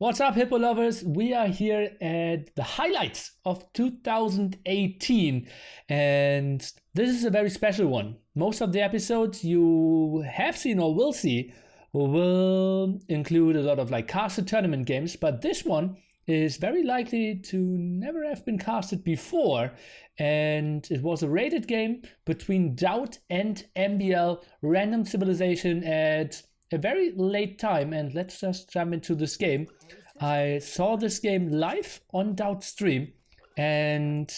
What's up, Hippo lovers? We are here at the highlights of 2018, and this is a very special one. Most of the episodes you have seen or will see will include a lot of casted tournament games, but this one is very likely to never have been casted before, and it was a rated game between DauT and MbL Random Civilization at a very late time. And let's just jump into this game. I saw this game live on DauT stream, and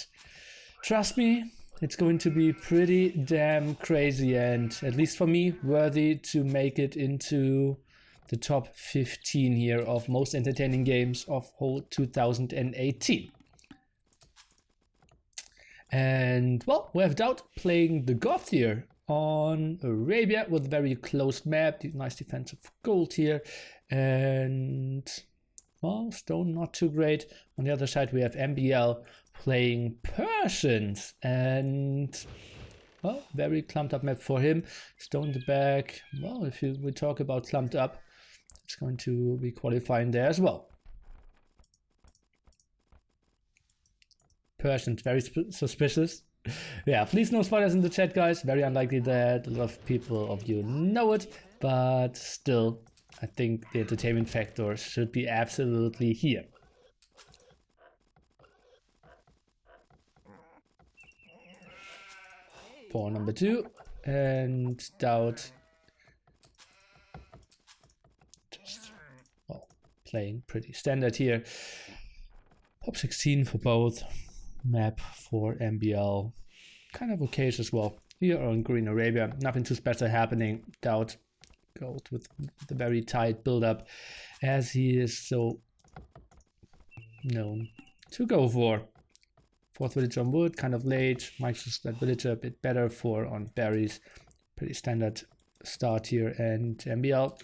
trust me, it's going to be pretty damn crazy, and at least for me, worthy to make it into the top 15 here of most entertaining games of whole 2018. And well, we have DauT playing the GOT here on Arabia with a very closed map, nice defensive gold here, and well, stone not too great. On the other side we have MbL playing Persians, and well, very clumped up map for him. Stone in the back. Well, if we talk about clumped up, it's going to be qualifying there as well. Persians, very suspicious. Yeah, please no spoilers in the chat, guys. Very unlikely that a lot of people of you know it, but still, I think the entertainment factor should be absolutely here. For number 2, and DauT just, well, playing pretty standard here. Top 16 for both. Map for MbL, kind of okay as well. Here on Green Arabia, nothing too special happening. DauT goes with the very tight build-up, as he is so known to go for. 4th village on wood, kind of late. Might just that villager a bit better for on berries. Pretty standard start here. And MbL,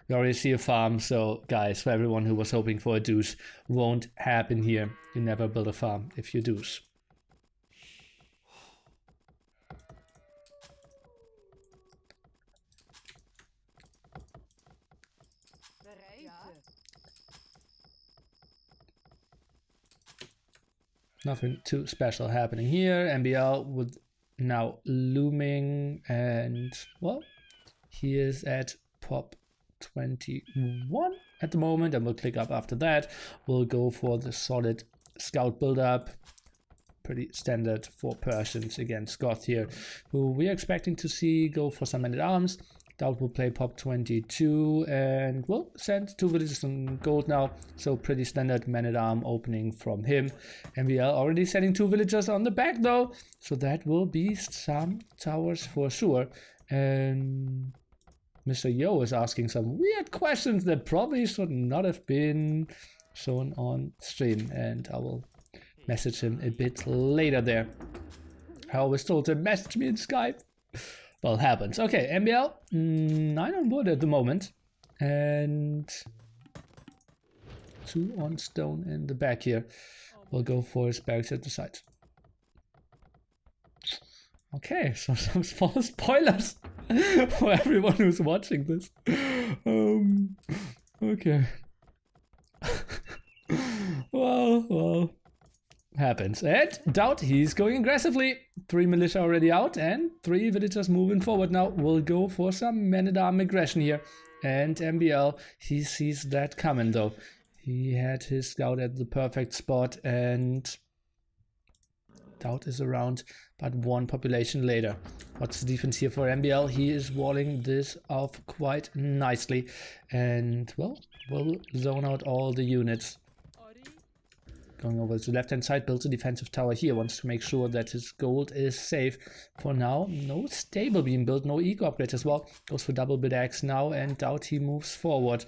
we already see a farm, so guys, for everyone who was hoping for a deuce, won't happen here. You never build a farm if you deuce. Nothing too special happening here. MbL with now looming, and well, he is at pop 21 at the moment, and we'll click up after that. We'll go for the solid scout build-up. Pretty standard for Persians against GOT here, who we're expecting to see go for some men-at-arms. DauT will play pop 22 and we'll send 2 villages on gold now, so pretty standard man-at-arm opening from him. MbL already sending 2 villagers on the back though, so that will be some towers for sure. And Mr. Yo is asking some weird questions that probably should not have been shown on stream, and I will message him a bit later there. I always told him message me in Skype. Well, happens. Okay, MbL 9 on wood at the moment, and 2 on stone in the back here. We'll go for his barracks at the side. Okay, so some small spoilers for everyone who's watching this. Okay. well. Happens. And DauT, he's going aggressively. 3 militia already out and 3 villagers moving forward now. We'll go for some man-at-arm aggression here. And MbL, he sees that coming though. He had his scout at the perfect spot, and DauT is around but 1 population later. What's the defense here for MbL? He is walling this off quite nicely, and well, we'll zone out all the units. Going over to the left-hand side, builds a defensive tower here, wants to make sure that his gold is safe. For now, no stable being built, no eco upgrades as well. Goes for double bit axe now, and DauT, he moves forward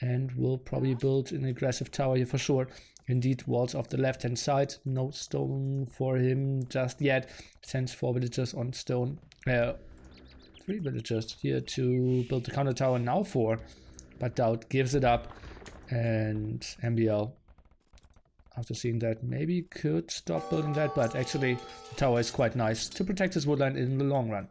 and will probably build an aggressive tower here for sure. Indeed, walls off the left-hand side, no stone for him just yet. Sends 4 villagers on stone, 3 villagers here to build the counter tower, now 4. But DauT gives it up, and MbL, after seeing that, maybe could stop building that, but actually the tower is quite nice to protect his woodland in the long run.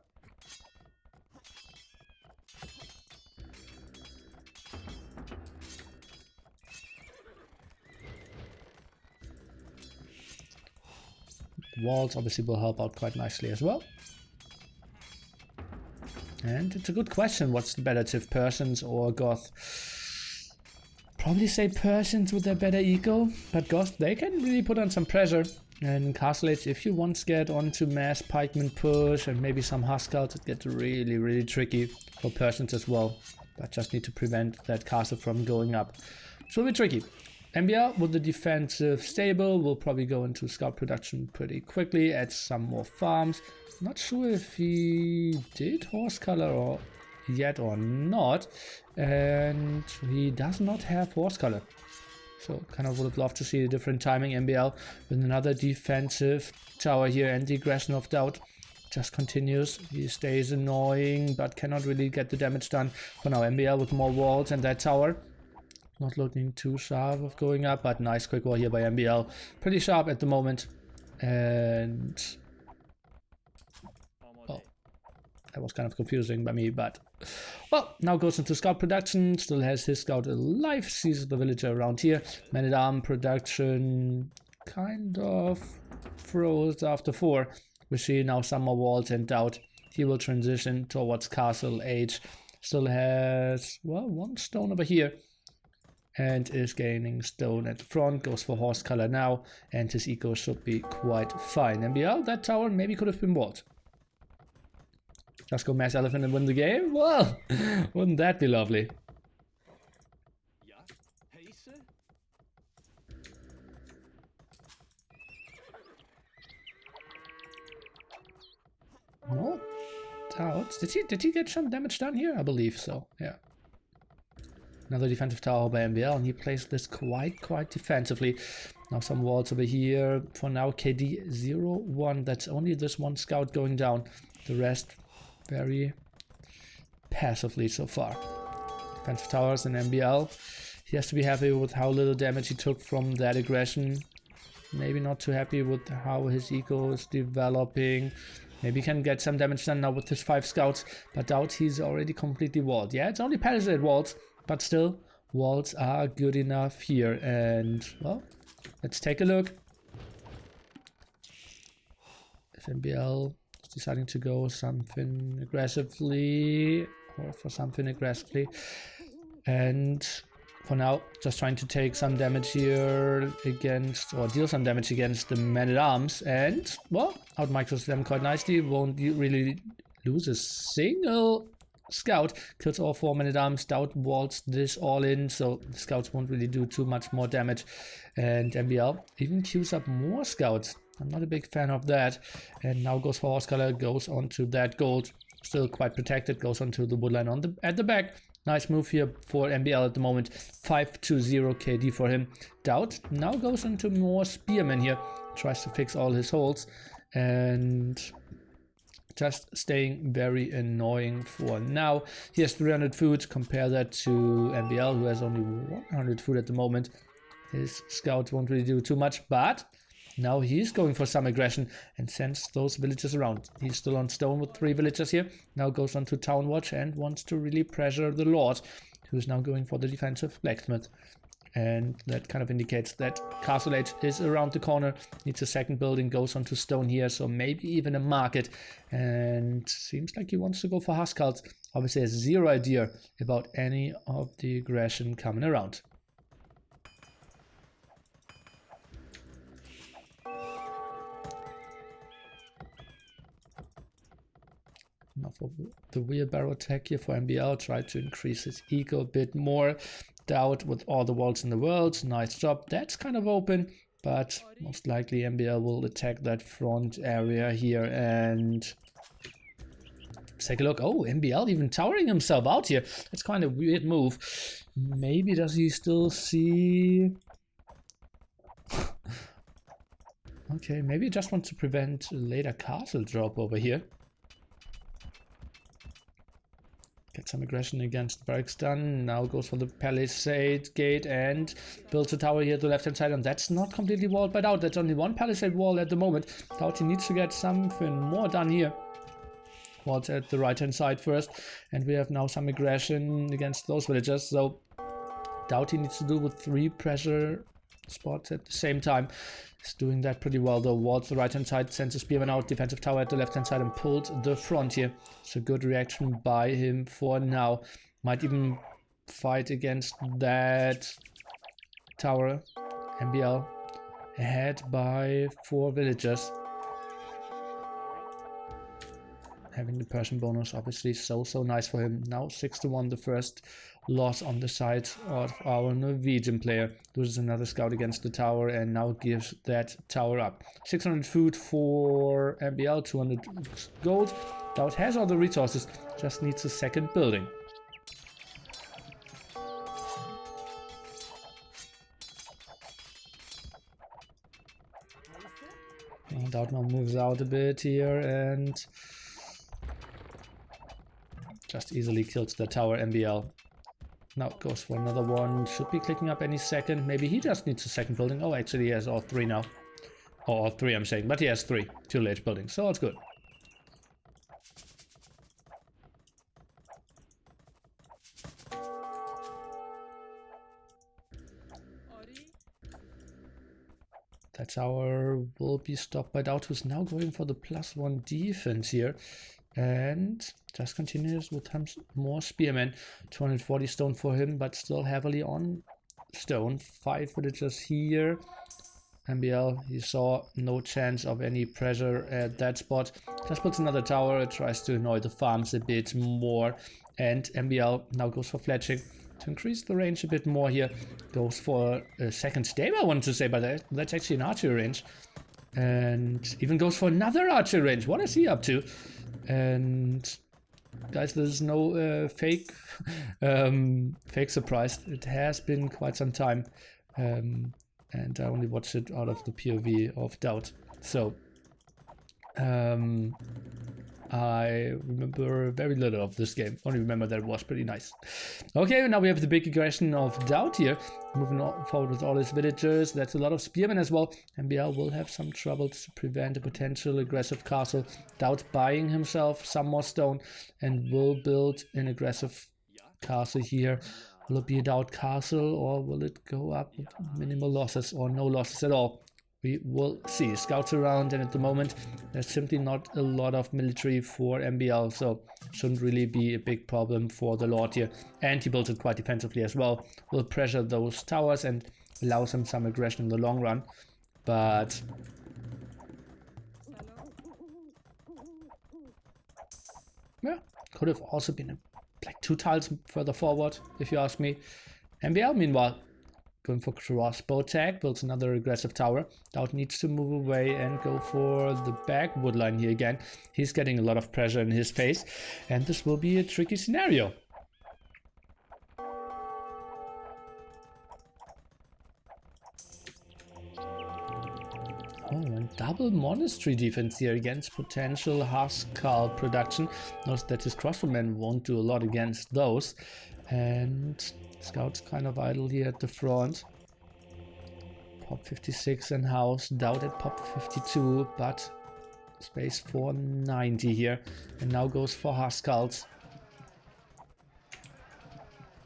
walls obviously will help out quite nicely as well. And it's a good question, what's the better Tiv, Persians or Goth? Probably say Persians with their better eco, but Goth, they can really put on some pressure. And in Castle Age, if you once get onto mass pikeman push and maybe some Huskarls, it gets really tricky for Persians as well. But just need to prevent that castle from going up. It will be tricky. MbL with the defensive stable will probably go into scout production pretty quickly, add some more farms. Not sure if he did horse color or yet or not, and he does not have horse color. So kind of would have loved to see a different timing. MbL with another defensive tower here, and the aggression of DauT just continues. He stays annoying but cannot really get the damage done for now. MbL with more walls and that tower. Not looking too sharp of going up, but nice quick wall here by MbL. Pretty sharp at the moment. And oh, that was kind of confusing by me, but well, now goes into scout production. Still has his scout alive, sees the villager around here. Man-at-arm production kind of froze after 4. We see now some more walls and DauT. He will transition towards Castle Age. Still has, well, 1 stone over here. And is gaining stone at the front, goes for horse color now, and his eco should be quite fine. MbL, that tower maybe could have been bought. Just go mass elephant and win the game? Well, wouldn't that be lovely? No doubts. Did he get some damage done here? I believe so, yeah. Another defensive tower by MbL, and he plays this quite defensively. Now some walls over here. For now, KD 0-1. That's only this 1 scout going down. The rest very passively so far. Defensive towers in MbL. He has to be happy with how little damage he took from that aggression. Maybe not too happy with how his eco is developing. Maybe he can get some damage done now with his 5 scouts. But DauT, he's already completely walled. Yeah, it's only palisade walls. But still, walls are good enough here. And, well, let's take a look. If MbL is deciding to go something aggressively, or for something aggressively. And for now, just trying to take some damage here against, or deal some damage against the man-at-arms. And, well, out-micros them quite nicely. Won't really lose a single scout. Kills all 4 man-at-arms. DauT walls this all in, so the scouts won't really do too much more damage. And MbL even queues up more scouts. I'm not a big fan of that. And now goes for horse color, goes onto that gold. Still quite protected, goes onto the woodline on at the back. Nice move here for MbL at the moment. 5-0 KD for him. DauT now goes into more spearmen here. Tries to fix all his holes. And just staying very annoying for now. He has 300 food. Compare that to MbL, who has only 100 food at the moment. His scouts won't really do too much, but now he's going for some aggression and sends those villagers around. He's still on stone with 3 villagers here. Now goes on to town watch and wants to really pressure the lord, who's now going for the defensive blacksmith. And that kind of indicates that Castle Age is around the corner. Needs a second building, goes onto stone here, so maybe even a market. And seems like he wants to go for Huskarls. Obviously has 0 idea about any of the aggression coming around. Now for the wheelbarrow attack here for MbL, try to increase his eco a bit more. DauT with all the walls in the world, nice job. That's kind of open, but most likely MbL will attack that front area here. And let's take a look. Oh, MbL even towering himself out here. That's kind of a weird move. Maybe does he still see... Okay, maybe he just wants to prevent a later castle drop over here. Get some aggression against the barracks done. Now goes for the palisade gate and builds a tower here to the left hand side. And that's not completely walled by DauT. That's only 1 palisade wall at the moment. DauT needs to get something more done here. Walls at the right hand side first. And we have now some aggression against those villagers. So DauT needs to do with 3 pressure spots at the same time. He's doing that pretty well though. Walls the right hand side, sends a spearman out, defensive tower at the left hand side and pulled the front here. It's a good reaction by him for now. Might even fight against that tower. MbL ahead by 4 villagers. Having the Persian bonus obviously so nice for him. Now 6-1, the first loss on the side of our Norwegian player. Loses another scout against the tower and now gives that tower up. 600 food for MbL, 200 gold. DauT has all the resources, just needs a second building. DauT now moves out a bit here and just easily kills the tower. MbL now goes for another one. Should be clicking up any second. Maybe he just needs a second building. Oh, actually he has all 3 now. Or all 3 I'm saying, but he has 3 2-age buildings, so it's good. That tower will be stopped by DauT, who's now going for the +1 defense here. And just continues with more spearmen. 240 stone for him, but still heavily on stone. 5 villagers here. MbL, he saw no chance of any pressure at that spot. Just puts another tower, tries to annoy the farms a bit more. And MbL now goes for fletching to increase the range a bit more here. Goes for a second stave, I want to say, but that's actually an archery range. And even goes for another archery range. What is he up to? And guys, there's no fake surprise. It has been quite some time, and I only watched it out of the POV of DauT. So I remember very little of this game. Only remember that it was pretty nice. Okay, now we have the big aggression of DauT here. Moving forward with all his villagers. That's a lot of spearmen as well. MbL will have some trouble to prevent a potential aggressive castle. DauT buying himself some more stone and will build an aggressive castle here. Will it be a DauT castle or will it go up with minimal losses or no losses at all? We will see. Scouts around, and at the moment there's simply not a lot of military for MbL, so shouldn't really be a big problem for the Lord here. And he builds it quite defensively as well. Will pressure those towers and allows him some aggression in the long run. But yeah, could have also been like 2 tiles further forward, if you ask me. MbL, meanwhile, going for crossbow tag, builds another aggressive tower. DauT needs to move away and go for the back wood line here again. He's getting a lot of pressure in his face, and this will be a tricky scenario. Oh, and double monastery defense here against potential Haskell production. Notice that his crossbowmen won't do a lot against those. And Scouts kind of idle here at the front. Pop 56 and house. DauT at pop 52, but space for 90 here. And now goes for Huskarls.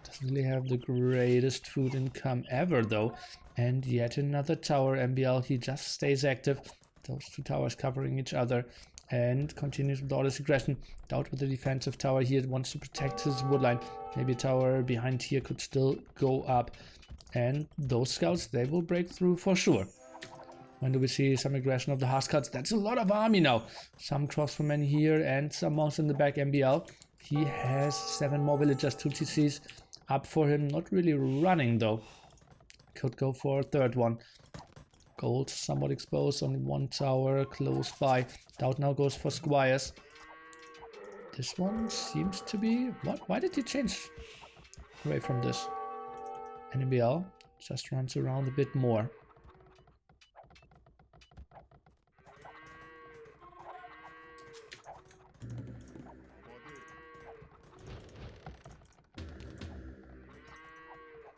Doesn't really have the greatest food income ever though. And yet another tower. MbL, he just stays active. Those 2 towers covering each other. And continues with all his aggression. DauT with the defensive tower here, wants to protect his woodline. Maybe a tower behind here could still go up. And those scouts, they will break through for sure. When do we see some aggression of the Huskarls? That's a lot of army now. Some crossbowmen here and some monks in the back. MbL, he has 7 more villagers, 2 TCs up for him. Not really running though. Could go for a third one. Gold somewhat exposed, only 1 tower close by. DauT now goes for squires. This one seems to be... What? Why did he change away from this? And MbL just runs around a bit more.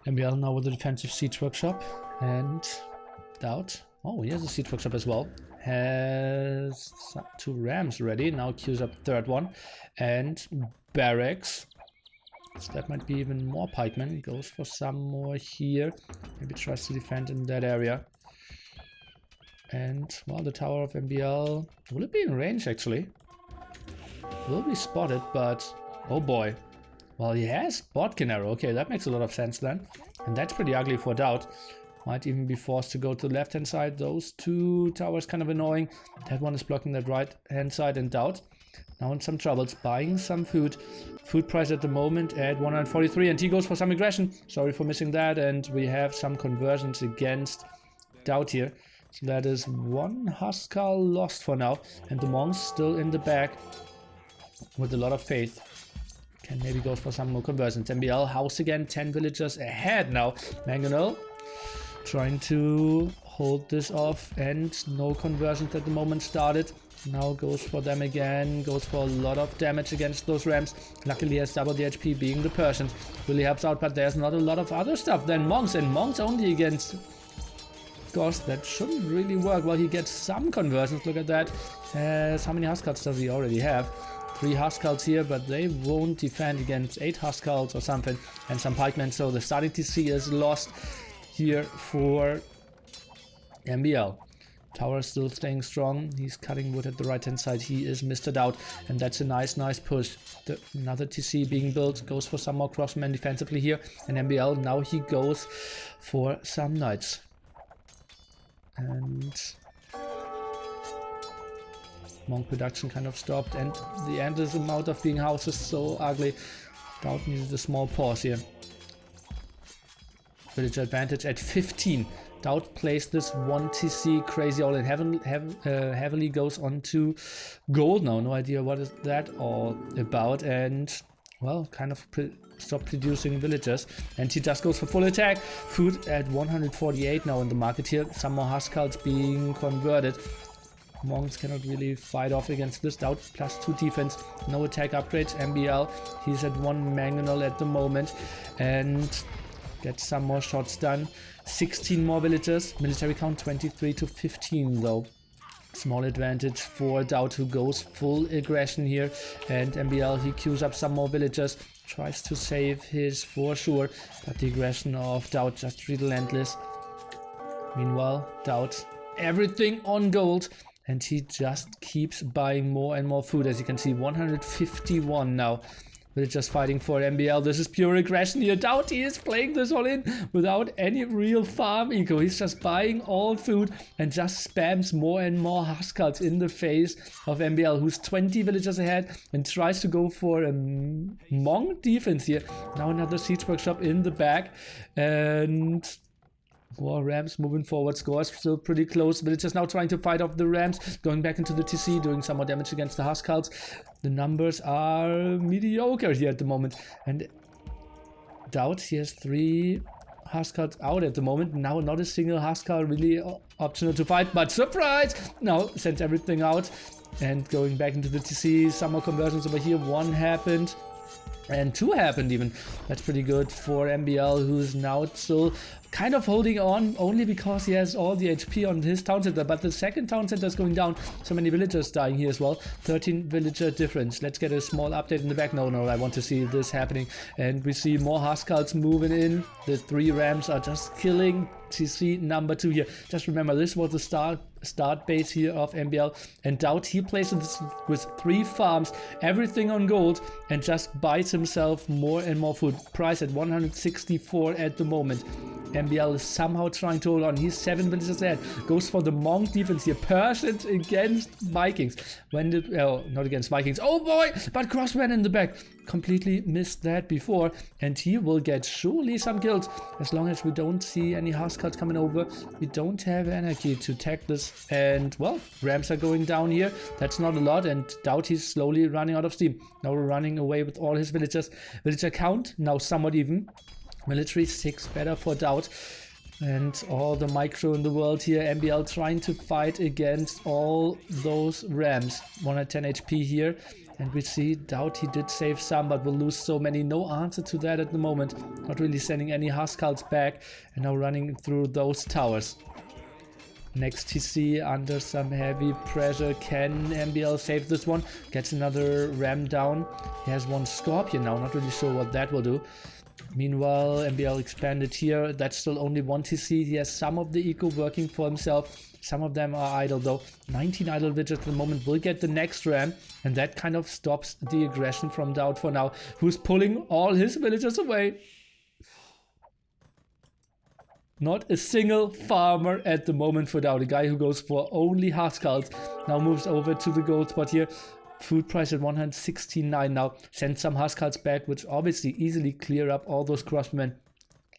MbL now with the defensive siege workshop. And DauT, oh, he has a siege workshop as well. Has 2 rams ready. Now queues up third one. And barracks So that might be even more pikemen. He goes for some more here. Maybe tries to defend in that area. And, well, the tower of MbL... Will it be in range, actually? Will be spotted, but... Oh boy. Well, he has Bodkin arrow. Okay, that makes a lot of sense then. And that's pretty ugly for DauT. Might even be forced to go to the left-hand side. Those two towers kind of annoying. That one is blocking that right-hand side, and DauT now in some troubles, buying some food. Food price at the moment at 143, and he goes for some aggression. Sorry for missing that, and we have some conversions against DauT here. So that is one Huskar lost for now, and the monks still in the back with a lot of faith. Can maybe go for some more conversions. MbL house again, 10 villagers ahead now. MbL trying to hold this off, and no conversions at the moment started. Now goes for them again, goes for a lot of damage against those rams. Luckily he has double the HP, being the Persians. Really helps out, but there's not a lot of other stuff than monks, and monks only against... Gosh, that shouldn't really work. Well, he gets some conversions, look at that. How many Huskars does he already have? 3 Huskars here, but they won't defend against 8 Huskars or something, and some pikemen, so the starting TC is lost here for MbL. Tower is still staying strong. He's cutting wood at the right hand side. He is Mr. DauT, and that's a nice push. Another TC being built, goes for some more crossmen defensively here, and MbL now he goes for some knights. And monk production kind of stopped, and the endless amount of being houses so ugly. DauT needed a small pause here. Villager advantage at 15. DauT plays this 1 TC crazy all in, heavily goes on to gold now. No idea what is that all about, and well, kind of stop producing villagers, and he just goes for full attack. Food at 148 now in the market here. Some more Huskars being converted. Monks cannot really fight off against this. DauT +2 defense, no attack upgrades. MbL, he's at 1 mangonel at the moment, and gets some more shots done. 16 more villagers. Military count 23 to 15 though. Small advantage for DauT, who goes full aggression here, and MbL, he queues up some more villagers, tries to save his for sure, but the aggression of DauT just relentless. Meanwhile, DauT, everything on gold, and he just keeps buying more and more food. As you can see, 151 now. Villagers fighting for MbL. This is pure aggression here. DauT, he is playing this all in without any real farm eco. He's just buying all food and just spams more and more Huskars in the face of MbL, who's 20 villagers ahead and tries to go for a monk defense here. Now another siege workshop in the back, and more rams moving forward. Scores still pretty close. Villagers now trying to fight off the rams, going back into the TC, doing some more damage against the Huskars. The numbers are mediocre here at the moment, and DauT, he has 3 Huskars out at the moment. Now not a single Huskar really optional to fight, but surprise! Now sends everything out and going back into the TC. Some more conversions over here. 1 happened. And 2 happened even. That's pretty good for MbL, who's now still kind of holding on, only because he has all the HP on his town center. But the second town center is going down. So many villagers dying here as well. 13 villager difference. Let's get a small update in the back. No, I want to see this happening. And we see more Huskars moving in. The 3 rams are just killing TC number 2 here. Just remember, this was the start base here of MbL, and DauT, he plays this with 3 farms, everything on gold, and just buys himself more and more food. Price at 164 at the moment. MbL is somehow trying to hold on. He's 7 villagers ahead. Goes for the monk defense here. Persians against Vikings. Not against Vikings. Oh boy! But crossman in the back. Completely missed that before. And he will get surely some kills. As long as we don't see any Huskars coming over. We don't have anarchy to tag this. And, well, rams are going down here. That's not a lot. And DauT, he's slowly running out of steam. Now we're running away with all his villagers. Villager count now somewhat even. Military 6 better for DauT, and all the micro in the world here. MbL trying to fight against all those rams. 110 HP here, and we see DauT, he did save some, but will lose so many. No answer to that at the moment. Not really sending any Huskars back, and now running through those towers. Next TC under some heavy pressure. Can MbL save this one? Gets another ram down. He has one Scorpion now. Not really sure what that will do. Meanwhile, MbL expanded here. That's still only one TC. He has some of the eco working for himself. Some of them are idle though. 19 idle villagers at the moment. Will get the next ram. And that kind of stops the aggression from DauT for now. Who's pulling all his villagers away. Not a single farmer at the moment for DauT. A guy who goes for only Huskarls now moves over to the gold spot here. Food price at 169 now. Send some Huskarls back, which obviously easily clear up all those crossmen.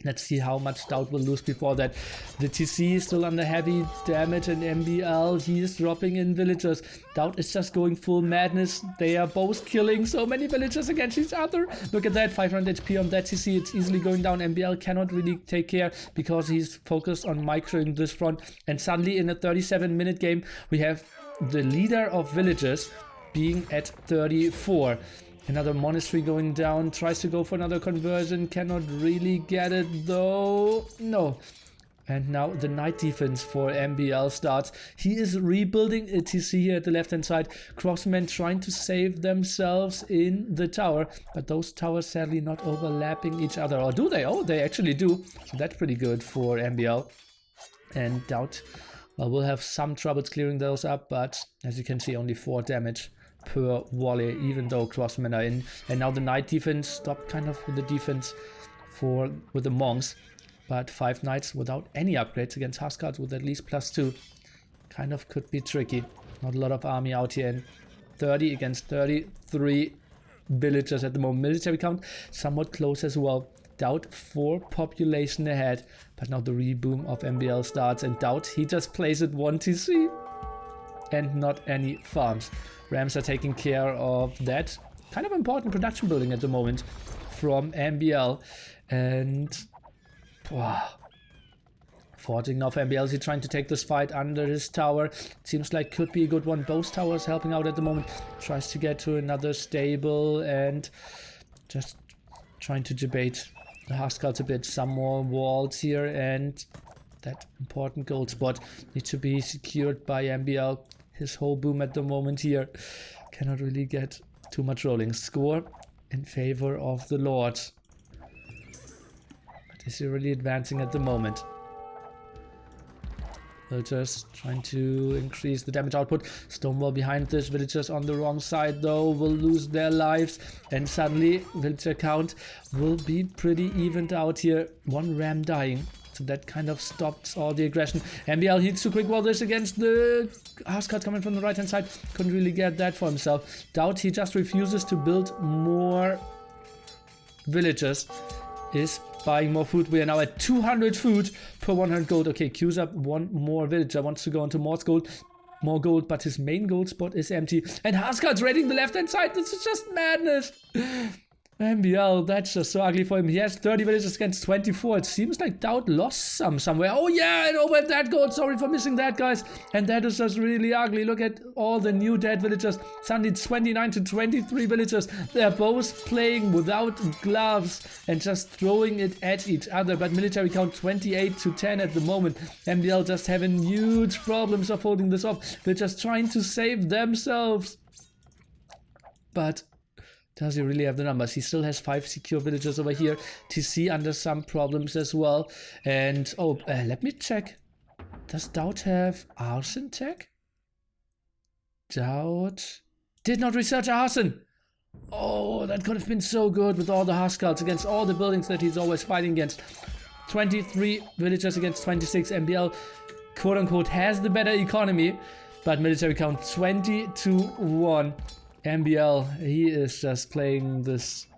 Let's see how much DauT will lose before that. The TC is still under heavy damage, and MbL, he is dropping in villagers. DauT is just going full madness. They are both killing so many villagers against each other. Look at that, 500 HP on that TC. It's easily going down. MbL cannot really take care because he's focused on microing this front. And suddenly in a 37-minute game, we have the leader of villagers being at 34. Another monastery going down, tries to go for another conversion, cannot really get it though. No. And now the night defense for MbL starts. He is rebuilding a TC here at the left hand side. Crossmen trying to save themselves in the tower, but those towers sadly not overlapping each other. Or do they? Oh, they actually do. So that's pretty good for MbL. And DauT will have some troubles clearing those up, but as you can see, only 4 damage per volley, even though crossmen are in. And now the night defense stopped kind of with the defense with the monks, but 5 knights without any upgrades against Huskarls with at least +2 kind of could be tricky. Not a lot of army out here, and 30 against 33 villagers at the moment. Military count somewhat close as well. DauT 4 population ahead, but now the reboom of MbL starts, and DauT, he just plays it 1 TC and not any farms. Rams are taking care of that. Kind of important production building at the moment from MbL. And wow. Forging now for MbL. He's trying to take this fight under his tower. Seems like could be a good one. Both towers helping out at the moment. Tries to get to another stable and just trying to debate the Huskarls a bit. Some more walls here, and that important gold spot needs to be secured by MbL. His whole boom at the moment here cannot really get too much rolling. Score in favor of the Lord. But is he really advancing at the moment? Villagers trying to increase the damage output. Stonewall behind this. Villagers on the wrong side though will lose their lives. And suddenly villager count will be pretty evened out here. 1 ram dying. So that kind of stops all the aggression. MbL needs to quick wall this against the Huskarls coming from the right hand side. Couldn't really get that for himself. DauT, he just refuses to build more villagers. Is buying more food. We are now at 200 food per 100 gold. Okay, queues up 1 more villager. Wants to go into more gold, but his main gold spot is empty. And Huskarls raiding the left hand side. This is just madness. MbL, that's just so ugly for him. He has 30 villagers against 24. It seems like DauT lost somewhere. Oh yeah, and over that gold. Sorry for missing that, guys. And that is just really ugly. Look at all the new dead villagers. Suddenly 29 to 23 villagers. They're both playing without gloves and just throwing it at each other. But military count 28 to 10 at the moment. MbL just having huge problems of holding this off. They're just trying to save themselves. But does he really have the numbers? He still has 5 secure villagers over here. TC under some problems as well. And, let me check. Does DauT have arson tech? DauT did not research arson. Oh, that could have been so good with all the Huskarls against all the buildings that he's always fighting against. 23 villagers against 26. MbL, quote unquote, has the better economy. But military count 20 to 1. MbL, he is just playing this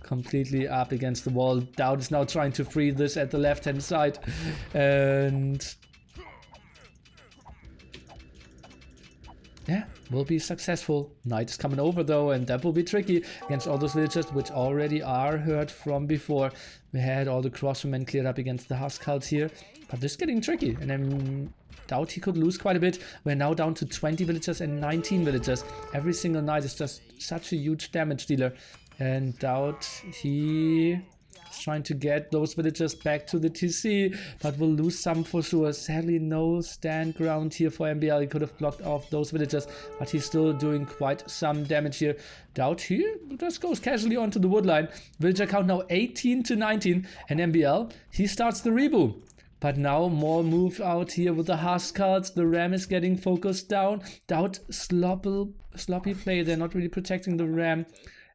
completely up against the wall. DauT is now trying to free this at the left hand side, and yeah, will be successful. Knight is coming over though, and that will be tricky against all those villagers which already are hurt from before. We had all the crossmen cleared up against the Huskarls here, but this is getting tricky. And then DauT, he could lose quite a bit. We're now down to 20 villagers and 19 villagers. Every single knight is just such a huge damage dealer. And DauT, he He's trying to get those villagers back to the TC, but will lose some for sure. Sadly, no stand ground here for MbL. He could have blocked off those villagers, but he's still doing quite some damage here. DauT here just goes casually onto the woodline. Villager count now 18 to 19, and MbL, he starts the reboot. But now more move out here with the Huskarls. The Ram is getting focused down. DauT sloppy play. They're not really protecting the Ram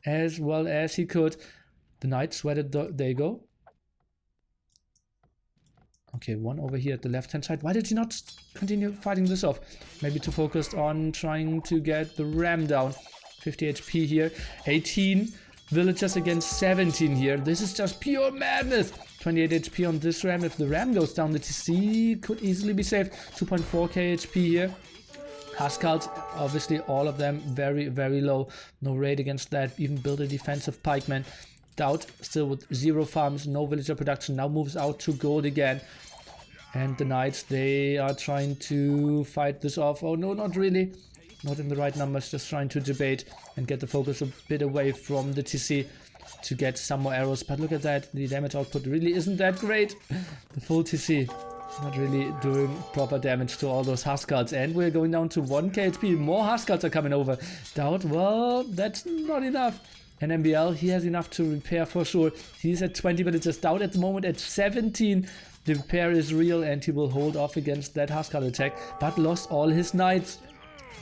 as well as he could. The Knights, where did they go? Okay, one over here at the left-hand side. Why did he not continue fighting this off? Maybe too focused on trying to get the Ram down. 50 HP here. 18 villagers against 17 here. This is just pure madness. 28 HP on this Ram. If the Ram goes down, the TC could easily be saved. 2.4k HP here. Huskarls, obviously all of them very, very low. No raid against that. Even build a defensive pikeman. DauT still with 0 farms, no villager production. Now moves out to gold again. And the Knights, they are trying to fight this off. Oh no, not really. Not in the right numbers. Just trying to debate and get the focus a bit away from the TC to get some more arrows. But look at that. The damage output really isn't that great. The full TC not really doing proper damage to all those Huskarls. And we're going down to 1k HP. More Huskarls are coming over. DauT, well, that's not enough. And MbL, he has enough to repair for sure. He's at 20 villagers. DauT at the moment at 17. The repair is real and he will hold off against that Huskarl attack. But lost all his Knights.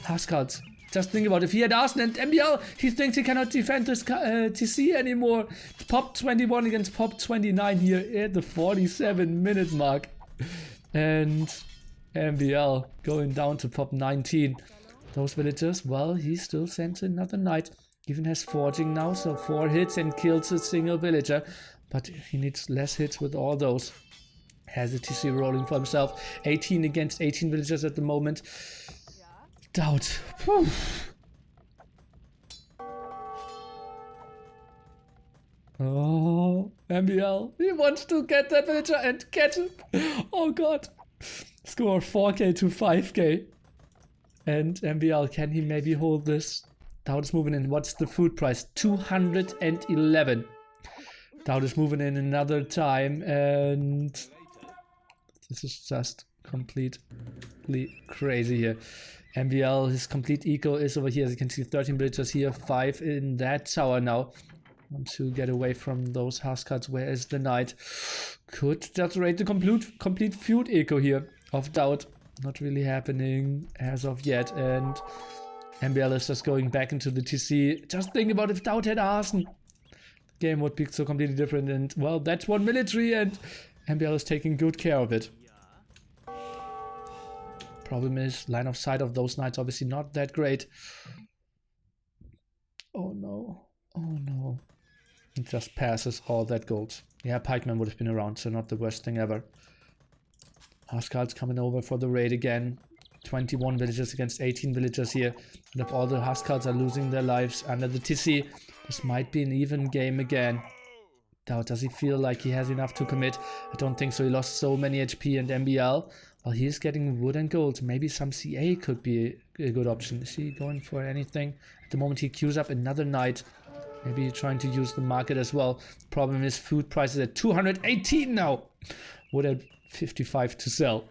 Huskarls. Just think about it. If he had Arson and MbL, he thinks he cannot defend this TC anymore. Pop 21 against Pop 29 here at the 47-minute mark. And MbL going down to Pop 19. Those villagers, well, he still sends another Knight. Even has forging now, so 4 hits and kills a single villager. But he needs less hits with all those. Has the TC rolling for himself. 18 against 18 villagers at the moment. DauT. Whew. Oh, MbL. He wants to get that villager and catch him. Oh god. Score 4k to 5k. And MbL, can he maybe hold this? DauT is moving in. What's the food price? 211. DauT is moving in another time, and this is just completely crazy here. MbL, his complete eco is over here. As you can see, 13 villagers here, 5 in that tower now. Want to get away from those Huskarls. Where is the Knight? Could just raid the complete food eco here of DauT. Not really happening as of yet, and MbL is just going back into the TC. Just think about if DauT had Arson. The game would be so completely different, and well, that's one military, and MbL is taking good care of it. Problem is, line of sight of those Knights obviously not that great. Oh no. Oh no. It just passes all that gold. Yeah, pikeman would have been around, so not the worst thing ever. Huskarls coming over for the raid again. 21 villagers against 18 villagers here. And if all the Huskarls are losing their lives under the TC, this might be an even game again. DauT, does he feel like he has enough to commit? I don't think so. He lost so many HP, and MbL, well, he is getting wood and gold. Maybe some CA could be a good option. Is he going for anything? At the moment he queues up another Knight. Maybe trying to use the market as well. Problem is food prices at 218 now. Wood at 55 to sell.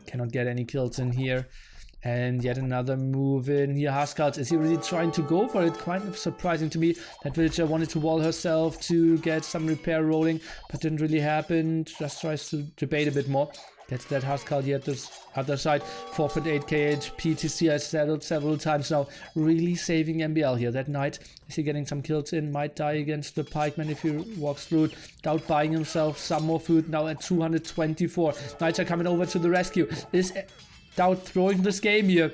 Cannot get any kills in here. And yet another move in here. Huskarls, is he really trying to go for it? Quite surprising to me. That villager wanted to wall herself to get some repair rolling, but didn't really happen. Just tries to debate a bit more. Gets that Huskarl here at this other side. 4.8k HP. TC has settled several times now. Really saving MbL here. That Knight, is he getting some kills in? Might die against the pikeman if he walks through it. DauT buying himself some more food now at 224. Knights are coming over to the rescue. Is DauT throwing this game here?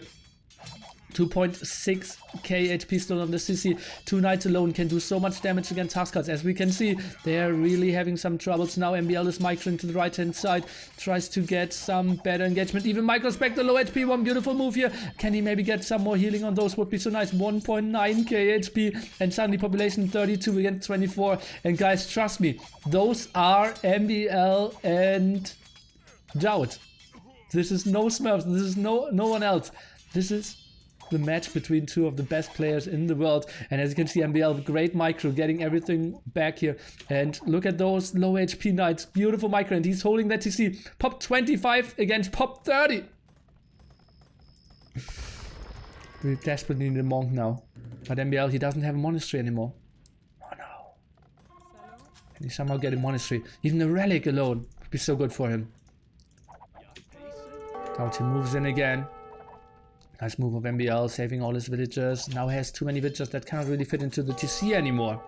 2.6k HP still on the CC. 2 Knights alone can do so much damage against Huskarls. As we can see, they are really having some troubles now. MbL is microing to the right hand side. Tries to get some better engagement. Even microspec the low HP. One beautiful move here. Can he maybe get some more healing on those? Would be so nice. 1.9k HP. And suddenly population 32 against 24. And guys, trust me, those are MbL and DauT. This is no Smurfs. This is no one else. This is the match between two of the best players in the world. And as you can see, MbL, great micro, getting everything back here. And look at those low HP knights. Beautiful micro, and he's holding that TC. Pop 25 against pop 30. We desperately need a monk now. But MbL, he doesn't have a monastery anymore. Oh no. Can he somehow get a monastery? Even a relic alone would be so good for him. DauT moves in again. Nice move of MbL, saving all his villagers. Now he has too many villagers that cannot really fit into the TC anymore.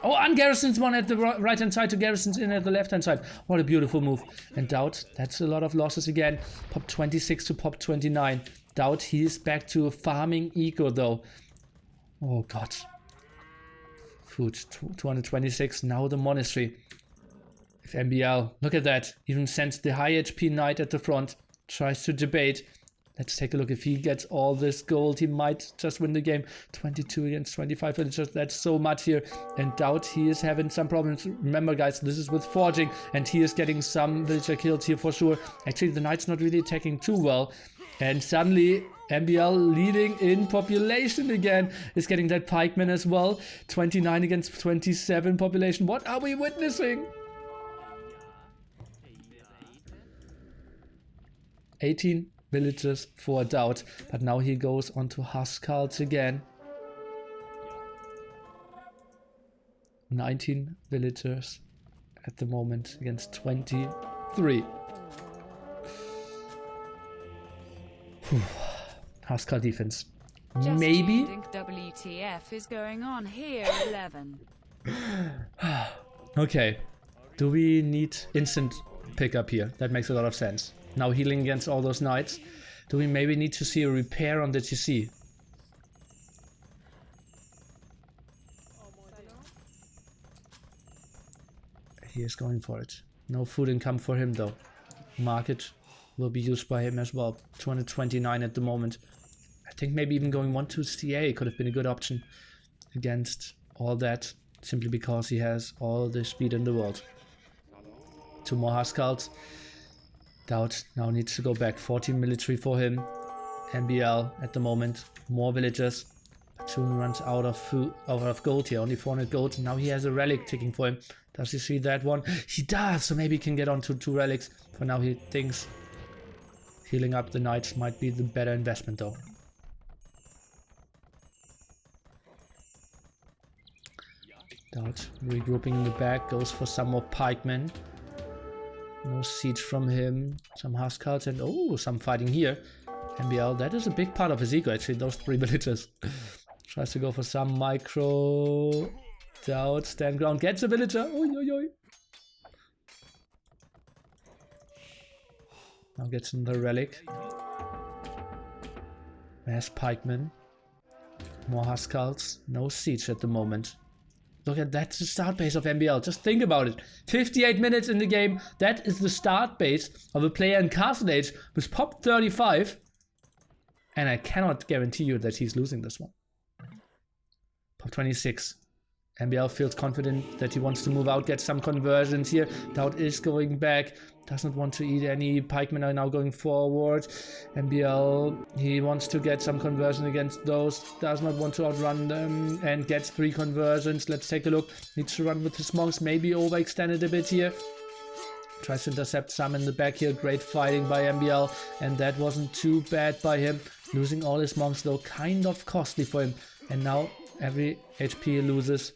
Oh, ungarrisons one at the right hand side to garrisons in at the left hand side. What a beautiful move. And DauT, that's a lot of losses again. Pop 26 to pop 29. DauT, he is back to farming eco though. Oh god. Food 226. Now the monastery. If MbL, look at that. Even sends the high HP knight at the front. Tries to debate. Let's take a look. If he gets all this gold, he might just win the game. 22 against 25 villagers. That's so much here. And DauT, he is having some problems. Remember, guys, this is with forging, and he is getting some villager kills here for sure. Actually, the knight's not really attacking too well. And suddenly, MbL leading in population again is getting that pikeman as well. 29 against 27 population. What are we witnessing? 18 villagers for DauT, but now he goes on to Huskarls again. 19 villagers at the moment against 23. Huskar defense. Just Maybe. think WTF is going on here, 11. Okay. Do we need instant pickup here? That makes a lot of sense. Now healing against all those knights. Do we maybe need to see a repair on the TC? He is going for it. No food income for him though. Market will be used by him as well. 229 at the moment. I think maybe even going 1-2 CA could have been a good option against all that. Simply because he has all the speed in the world. 2 more Huskarls. DauT now needs to go back. 14 military for him. MbL at the moment. More villagers. But soon runs out of food, out of gold here. Only 400 gold. Now he has a relic ticking for him. Does he see that one? He does. So maybe he can get on to 2 relics. For now he thinks healing up the knights might be the better investment though. DauT regrouping in the back. Goes for some more pikemen. No siege from him. Some Huskarls and oh, some fighting here. MbL, that is a big part of his ego actually, those 3 villagers. Tries to go for some micro. DauT, stand ground, gets a villager. Oi, oi, oi. Now gets in the relic. Mass pikemen. More Huskarls. No siege at the moment. Look at that, the start base of MbL. Just think about it. 58 minutes in the game. That is the start base of a player in Castle Age with pop 35. And I cannot guarantee you that he's losing this one. Pop 26. MbL feels confident that he wants to move out, get some conversions here. DauT is going back. Doesn't want to eat any. Pikemen are now going forward. MbL, he wants to get some conversion against those. Does not want to outrun them. And gets 3 conversions. Let's take a look. Needs to run with his monks. Maybe overextended a bit here. Tries to intercept some in the back here. Great fighting by MbL. And that wasn't too bad by him. Losing all his monks though. Kind of costly for him. And now every HP he loses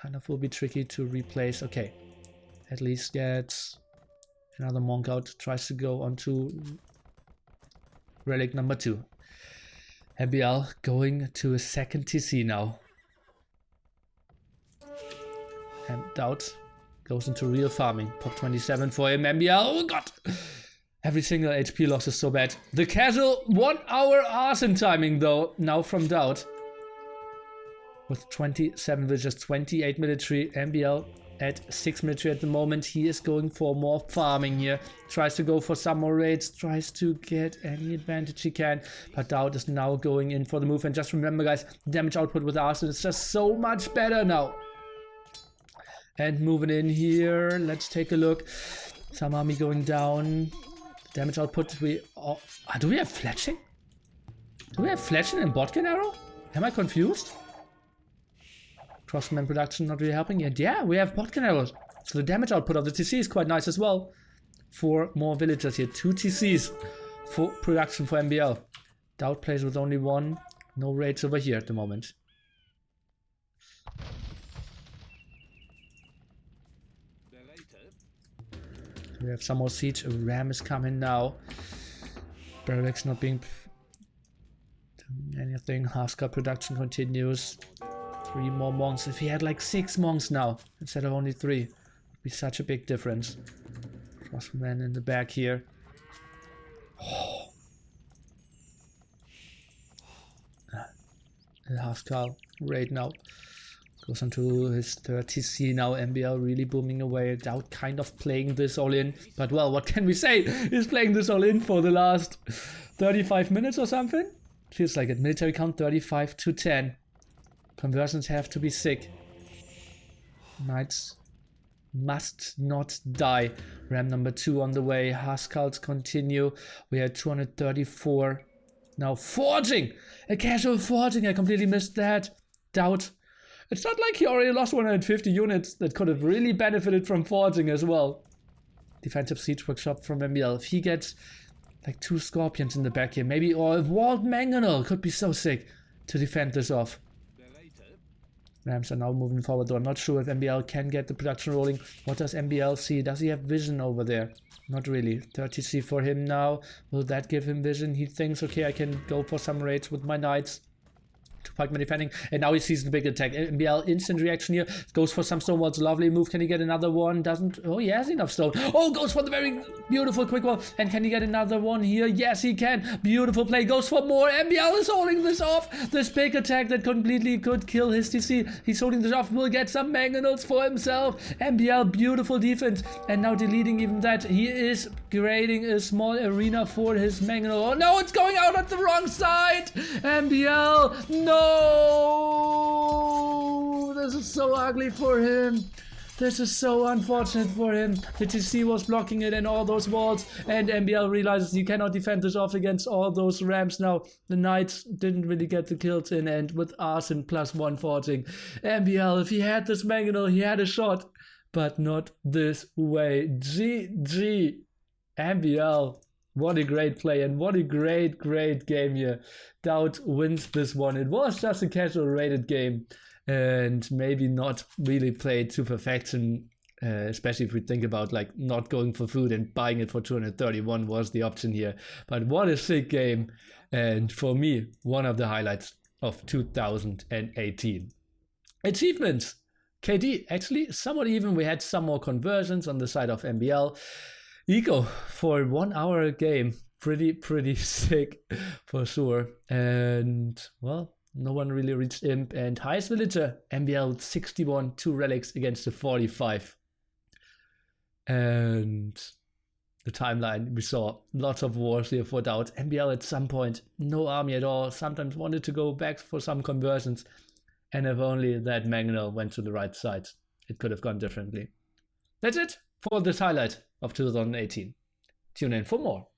kind of will be tricky to replace. Okay. At least gets another monk out. Tries to go onto relic number 2. MbL going to a second TC now. And DauT goes into real farming. Pop 27 for him. MbL. Oh god! Every single HP loss is so bad. The casual 1 hour arson timing though. Now from DauT. With 27 villagers, 28 military. MbL at 6 military at the moment. He is going for more farming here. Tries to go for some more raids. Tries to get any advantage he can. But DauT is now going in for the move. And just remember guys, damage output with arson is just so much better now. And moving in here. Let's take a look. Some army going down. Damage output. Do we have fletching? Do we have Fletchen and Botkin arrow? Am I confused? Crossman production not really helping yet. Yeah, we have Botkin arrows. So the damage output of the TC is quite nice as well. 4 more villagers here. 2 TCs for production for MbL. DauT plays with only 1. No raids over here at the moment. We have some more siege. A ram is coming now. Barracks not being anything. Haskell production continues. 3 more monks. If he had like 6 monks now instead of only 3, would be such a big difference. Crossman in the back here. Oh. Haskell raid now. Goes on to his 3rd TC now. MbL really booming away. DauT kind of playing this all in. But well, what can we say? He's playing this all in for the last 35 minutes or something. Feels like it. Military count 35 to 10. Conversions have to be sick. Knights must not die. Ram number 2 on the way. Huskarls continue. We had 234. Now forging! A casual forging. I completely missed that. DauT. It's not like he already lost 150 units that could have really benefited from forging as well. Defensive siege workshop from MbL. If he gets like 2 scorpions in the back here, maybe, or a walled mangonel could be so sick to defend this off. Rams are now moving forward though. I'm not sure if MbL can get the production rolling. What does MbL see? Does he have vision over there? Not really. 30C for him now. Will that give him vision? He thinks, okay, I can go for some raids with my knights. Pikeman defending, and now he sees the big attack. MbL instant reaction here, goes for some stone walls. Lovely move. Can he get another one? Doesn't. Oh, he has enough stone. Oh, goes for the very beautiful quick wall. And can he get another one here? Yes, he can. Beautiful play. Goes for more. MbL is holding this off. This big attack that completely could kill his TC. He's holding this off. Will get some mangonels for himself. MbL, beautiful defense. And now deleting even that. He is creating a small arena for his mangonel. Oh no, it's going out at the wrong side. MbL, no. This is so ugly for him. This is so unfortunate for him. The TC was blocking it and all those walls, and MbL realizes he cannot defend this off against all those rams now. The knights didn't really get the kills in, and with arson +1 forging. MbL, if he had this mangonel, he had a shot, but not this way. GG. MbL. What a great play and what a great game here. DauT wins this one. It was just a casual rated game and maybe not really played to perfection, especially if we think about like not going for food and buying it for 231 was the option here. But what a sick game, and for me, one of the highlights of 2018. Achievements. KD, actually somewhat even. We had some more conversions on the side of MbL. Eco for 1 hour game, pretty sick for sure. And well, no one really reached imp. And highest villager, MbL 61, 2 relics against the 45. And the timeline, we saw lots of wars here for DauT. MbL at some point, no army at all, sometimes wanted to go back for some conversions. And if only that mangonel went to the right side, it could have gone differently. That's it for this highlight of 2018. Tune in for more.